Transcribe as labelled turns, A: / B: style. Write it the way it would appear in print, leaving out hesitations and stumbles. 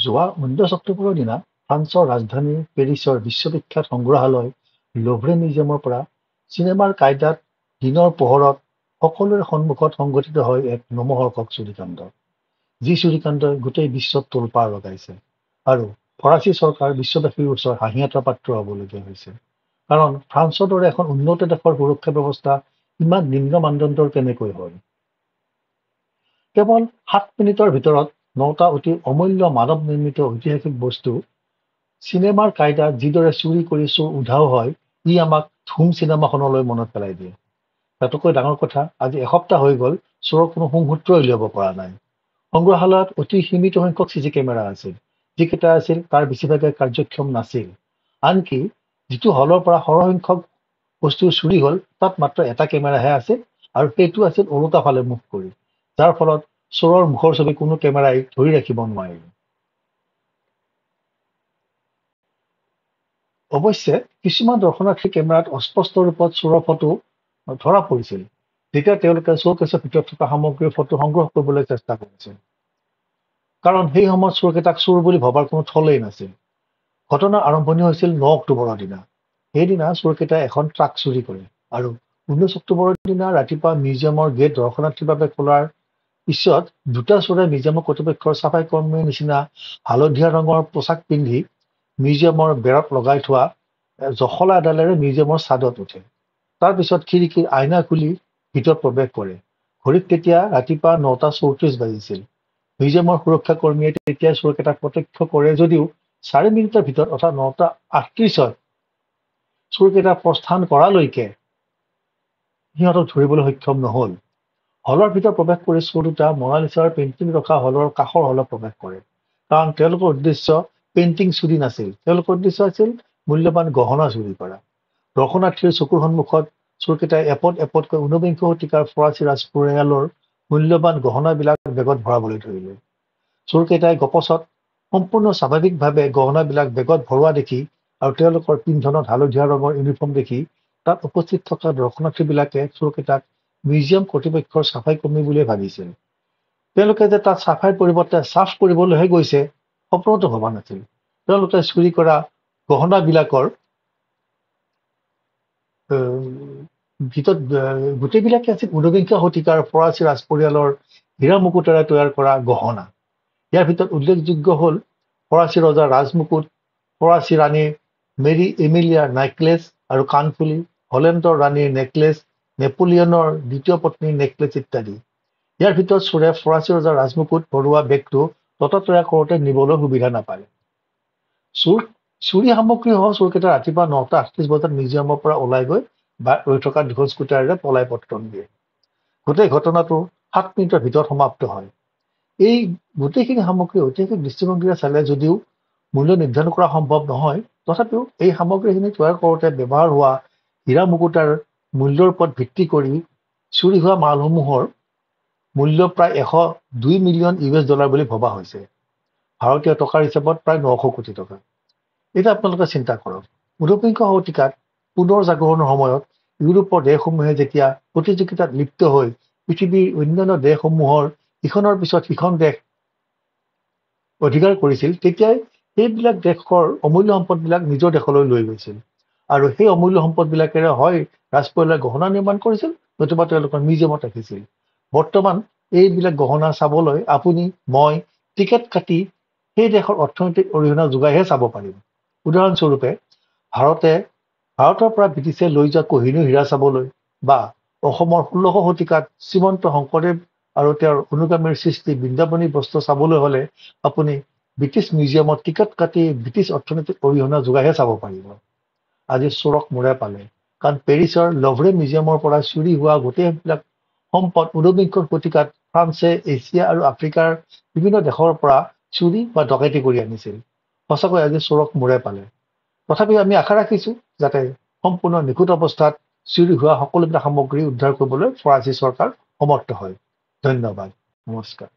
A: যোৱা 19 অক্টোবৰৰ দিনা ফ্ৰান্সৰ ৰাজধানী পেৰিছৰ বিশ্ববিখ্যাত সংগ্ৰহালয় লভ্ৰে মিউজিয়ামৰ পৰা চিনেমাৰ কায়দাত দিনৰ পোহৰত সকলোৰে সন্মুখত সংঘটিত হয় এক লোমহৰ্ষক চুৰিকাণ্ড। যি চুৰিকাণ্ডই গোটেই বিশ্বত তোলপাৰ লগাইছে আৰু ফৰাচী চৰকাৰ বিশ্ববাসীৰ ওচৰত হাঁহিয়াতৰ পাত্ৰ হ'বলগীয়া হৈছে। কাৰণ ফ্ৰান্সৰ দৰে এখন উন্নত দেশৰ সুৰক্ষা ব্যৱস্থা ইমান নিম্ন মানদণ্ডৰ কেনেকৈ হয়? কেৱল 7 মিনিটৰ ভিতৰত 9টা অতি অমূল্য মানৱ নিৰ্মিত ঐতিহাসিক বস্তু চিনেমাৰ কায়দাত যিদৰে চুৰি কৰি চোৰ উধাও হয়, ই আমাক ধুম চিনেমাখনলৈ মনত পেলাই দিয়ে। তাতোকৈ ডাঙৰ কথা, আজি এসপ্তাহ হৈ গ'ল চোৰৰ কোনো সংসূত্ৰই উলিয়াব পৰা নাই। সংগ্ৰহালয়ত অতি সীমিত সংখ্যক চিচি কেমেৰা আছিল। যিকেইটা আছিল তাৰ বেছিভাগে কাৰ্যক্ষম নাছিল। আনকি যিটো হলৰ পৰা সৰহসংখ্যক বস্তু চুৰি হ'ল তাত মাত্ৰ এটা কেমেৰাহে আছিল আৰু সেইটো আছিল ওলোটা ফালে মুখ কৰি, যাৰ ফলত চোৰৰ মুখৰ ছবি কোনো কেমেৰাই ধৰি ৰাখিব নোৱাৰিলে। অৱশ্যে কিছুমান দৰ্শনাৰ্থী কেমেৰাত অস্পষ্ট ৰূপত চোৰৰ ফটো ধৰা পৰিছিল, যেতিয়া তেওঁলোকে শ্ব'কেছৰ ভিতৰত থকা সামগ্ৰীৰ ফটো সংগ্ৰহ কৰিবলৈ চেষ্টা কৰিছিল। কাৰণ সেই সময়ত চোৰকেইটাক চোৰ বুলি ভবাৰ কোনো থলেই নাছিল। ঘটনাৰ আৰম্ভণি হৈছিল 9 অক্টোবৰৰ দিনা। সেইদিনা চোৰকেইটাই এখন ট্ৰাক চুৰি কৰে আৰু 19 অক্টোবৰৰ দিনা ৰাতিপুৱা মিউজিয়ামৰ গেট দৰ্শনাৰ্থীৰ বাবে খোলাৰ পিছত দুটা চোৰে মিউজিয়ামৰ কৰ্তৃপক্ষৰ চাফাই কৰ্মীৰ নিচিনা হালধীয়া ৰঙৰ পোছাক পিন্ধি মিউজিয়ামৰ বেৰত লগাই থোৱা জখলা এডালেৰে মিউজিয়ামৰ ছাদত উঠে। তাৰ পিছত খিৰিকীৰ আইনা খুলি ভিতৰত প্ৰৱেশ কৰে। ঘড়ীত তেতিয়া ৰাতিপুৱা 9:34 বাজিছিল। মিউজিয়ামৰ সুৰক্ষা কৰ্মীয়ে তেতিয়া চোৰকেইটাক প্ৰত্যক্ষ কৰে যদিও 4 মিনিটৰ ভিতৰত অৰ্থাৎ 9:38ত চোৰকেইটা প্ৰস্থান কৰালৈকে সিহঁতক ধৰিবলৈ সক্ষম নহ'ল। হলৰ ভিতৰত প্ৰৱেশ কৰি চোৰ দুটা মনালিছাৰ পেইণ্টিং ৰখা হলৰ কাষৰ হলত প্ৰৱেশ কৰে। কাৰণ তেওঁলোকৰ উদ্দেশ্য পেইণ্টিং চুৰি নাছিল, তেওঁলোকৰ উদ্দেশ্য আছিল মূল্যৱান গহনা চুৰি কৰা। দৰ্শনাৰ্থীৰ চকুৰ সন্মুখত চোৰকেইটাই এপদ এপদকৈ 19বিংশ শতিকাৰ ফৰাচী ৰাজ পৰিয়ালৰ মূল্যৱান গহনাবিলাক বেগত ভৰাবলৈ ধৰিলে। চোৰকেইটাই গপচত সম্পূৰ্ণ স্বাভাৱিকভাৱে গহনাবিলাক বেগত ভৰোৱা দেখি আৰু তেওঁলোকৰ পিন্ধনত হালধীয়া ৰঙৰ ইউনিফৰ্ম দেখি তাত উপস্থিত থকা দৰ্শনাৰ্থীবিলাকে চোৰকেইটাক মিউজিয়াম কৰ্তৃপক্ষৰ চাফাই কৰ্মী বুলিয়ে ভাবিছিল। তেওঁলোকে যে তাত চাফাইৰ পৰিৱৰ্তে চাফ কৰিবলৈহে গৈছে সপোনতো ভবা নাছিল। তেওঁলোকে চুৰি কৰা গহনাবিলাকৰ ভিতৰত গোটেইবিলাকে আছিল 19বিংশ শতিকাৰ ফৰাচী ৰাজ পৰিয়ালৰ হীৰা মুকুটেৰে তৈয়াৰ কৰা গহনা। ইয়াৰ ভিতৰত উল্লেখযোগ্য হ'ল ফৰাচী ৰজাৰ ৰাজমুকুট, ফৰাচী ৰাণীৰ মেৰী এমিলিয়াৰ নেকলেছ আৰু কাণফুলি, হলেণ্ডৰ ৰাণীৰ নেকলেছ, নেপোলিয়নৰ দ্বিতীয় পত্নীৰ নেকলেছ ইত্যাদি। ইয়াৰ ভিতৰত চোৰে ফৰাচী ৰজাৰ ৰাজমুকুট ভৰোৱা বেগটো ততাতৈয়াৰ কৰোঁতে নিবলৈ সুবিধা নাপালে। চুৰি সামগ্ৰীসহ চোৰকেইটা ৰাতিপুৱা 9:38 বজাত মিউজিয়ামৰ পৰা ওলাই গৈ ৰৈ থকা দীঘল স্কুটাৰেৰে পলাই পত্তন দিয়ে। গোটেই ঘটনাটো 7 মিনিটৰ ভিতৰত সমাপ্ত হয়। এই গোটেইখিনি সামগ্ৰী ঐতিহাসিক দৃষ্টিভংগীৰে চালে যদিও মূল্য নিৰ্ধাৰণ কৰা সম্ভৱ নহয়, তথাপিও এই সামগ্ৰীখিনি তৈয়াৰ কৰোঁতে ব্যৱহাৰ হোৱা হীৰা মুকুটাৰ মূল্যৰ ওপৰত ভিত্তি কৰি চুৰি হোৱা মালসমূহৰ মূল্য প্ৰায় 102 মিলিয়ন US$ বুলি ভবা হৈছে। ভাৰতীয় টকাৰ হিচাপত প্ৰায় 900 কোটি টকা। এতিয়া আপোনালোকে চিন্তা কৰক, 19বিংশ শতিকাত পুনৰ জাগৰণৰ সময়ত ইউৰোপৰ দেশসমূহে যেতিয়া প্ৰতিযোগিতাত লিপ্ত হৈ পৃথিৱীৰ অন্যান্য দেশসমূহৰ ইখনৰ পিছত সিখন দেশ অধিকাৰ কৰিছিল, তেতিয়াই সেইবিলাক দেশৰ অমূল্য সম্পদবিলাক নিজৰ দেশলৈ লৈ গৈছিল আৰু সেই অমূল্য সম্পদবিলাকেৰে হয় ৰাজপৰিয়ালে গহনা নিৰ্মাণ কৰিছিল, নতুবা তেওঁলোকৰ মিউজিয়ামত ৰাখিছিল। বৰ্তমান এইবিলাক গহনা চাবলৈ আপুনি মই টিকেট কাটি সেই দেশৰ অৰ্থনৈতিক অৰিহণা যোগাইহে চাব পাৰিম। উদাহৰণস্বৰূপে ভাৰতৰ পৰা ব্ৰিটিছে লৈ যোৱা কোহিনূৰ হীৰা চাবলৈ বা অসমৰ 16শ শতিকাত শ্ৰীমন্ত শংকৰদেৱ আৰু তেওঁৰ অনুগামীৰ সৃষ্টি বৃন্দাবনী বস্ত্ৰ চাবলৈ হ'লে আপুনি ব্ৰিটিছ মিউজিয়ামত টিকেট কাটি ব্ৰিটিছ অৰ্থনৈতিক অৰিহণা যোগাইহে চাব পাৰিব। আজি চোৰক মোৰে পালে, কাৰণ পেৰিছৰ লভ্ৰে মিউজিয়ামৰ পৰা চুৰি হোৱা গোটেইবিলাক সম্পদ 19বিংশ শতিকাত ফ্ৰান্সে এছিয়া আৰু আফ্ৰিকাৰ বিভিন্ন দেশৰ পৰা চুৰি বা ডকাইতি কৰি আনিছিল। সঁচাকৈ আজি চোৰক মোৰে পালে। তথাপিও আমি আশা ৰাখিছোঁ যাতে সম্পূৰ্ণ নিখুঁত অৱস্থাত চুৰি হোৱা সকলোবিলাক সামগ্ৰী উদ্ধাৰ কৰিবলৈ ফৰাচী চৰকাৰ সমৰ্থ হয়। ধন্যবাদ, নমস্কাৰ।